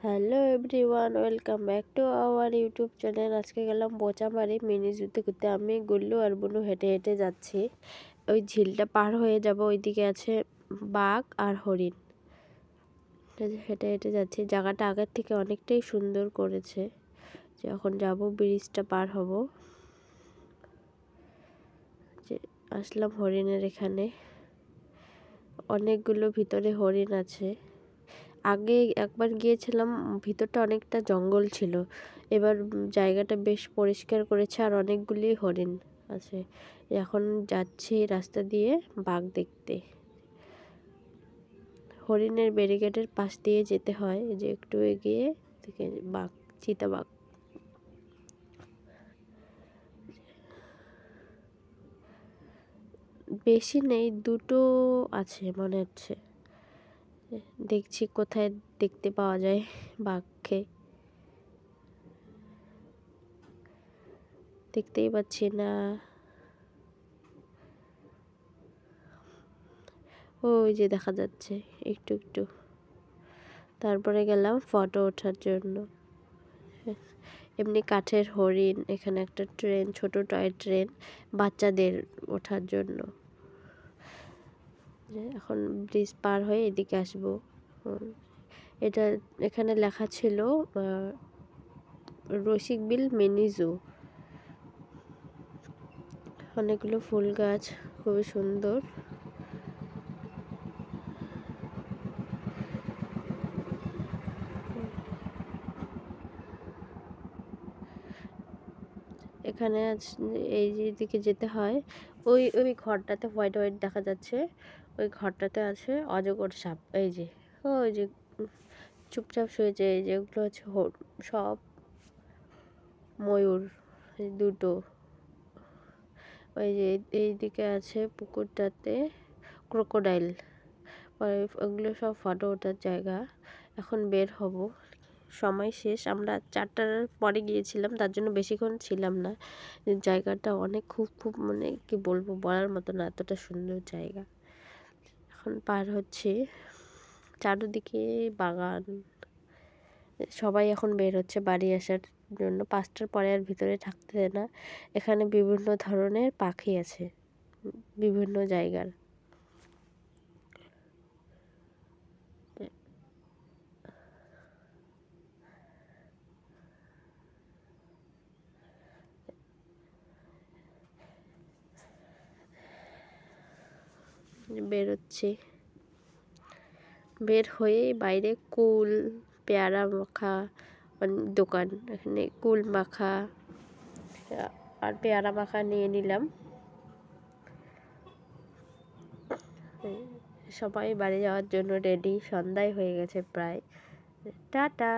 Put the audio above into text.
Hello everyone, welcome back to our YouTube channel. আজকে গেলাম বোচামারি mini জুতে ঘুরতে। আমি গুল্লু আর বুনু হেঁটে হেঁটে যাচ্ছি। ওই ঝিলটা পার হয়ে যাব, ওইদিকে আছে বাঘ আর হরিণ। হেঁটে হেঁটে যাচ্ছি। জায়গাটা আগের থেকে অনেকটাই সুন্দর করেছে। যখন যাব ব্রিজটা পার হব, যে আসলাম হরিণের এখানে। অনেকগুলো ভিতরে হরিণ আছে। আগে একবার গিয়েছিলাম, ভিতরটা অনেকটা জঙ্গল ছিল। এবার জায়গাটা বেশ পরিষ্কার করেছে আর অনেকগুলি হরিণ আছে। এখন যাচ্ছি রাস্তা দিয়ে বাঘ দেখতে। হরিণের ব্যারিকেডের পাশ দিয়ে যেতে হয়, যে একটু এগিয়ে থেকে বাঘ, চিতাবাঘ। বেশি নেই, দুটো আছে মনে হচ্ছে। দেখছি কোথায় দেখতে পাওয়া যায় বাঘকে। দেখতেই পাচ্ছি না। ওই যে দেখা যাচ্ছে একটু একটু। তারপরে গেলাম ফটো ওঠার জন্য। এমনি কাঠের হরিণ, এখানে একটা ট্রেন, ছোট টয় ট্রেন বাচ্চাদের ওঠার জন্য। এখন ব্রিজ পার হয়ে এদিকে আসবো। এটা এখানে লেখা ছিল রসিকবিল মিনি জু। অনেকগুলো ফুল গাছ, খুবই সুন্দর। এখানে এই দিকে যেতে হয়। ওই ওই ঘরটাতে হোয়াইট হোয়াইট দেখা যাচ্ছে, ওই ঘরটাতে আছে অজগর সাপ। এই যে ওই যে চুপচাপ শুয়েছে, এই যেগুলো হচ্ছে সব ময়ূর, দুটো। ওই যে এইদিকে আছে পুকুরটাতে ক্রোকোডাইল। ওগুলো সব ফটো ওঠার জায়গা। এখন বের হব, সময় শেষ। আমরা 4টার পরে গিয়েছিলাম, তার জন্য বেশিক্ষণ ছিলাম না। জায়গাটা অনেক খুব মানে কি বলবো, বলার মতো না, এতটা সুন্দর জায়গা। এখন পার হচ্ছে, চারদিকে বাগান। সবাই এখন বের হচ্ছে বাড়ি আসার জন্য। 5টার পরে আর ভিতরে থাকতে দেয় না। এখানে বিভিন্ন ধরনের পাখি আছে, বিভিন্ন জায়গার। বেরোচ্ছি, বের হয়ে বাইরে কুল, পেয়ারা মাখা দোকান। এখানে কুল মাখা আর পেয়ারা মাখা নিয়ে নিলাম। সবাই বাড়ি যাওয়ার জন্য রেডি। সন্ধ্যায় হয়ে গেছে প্রায়। টাটা।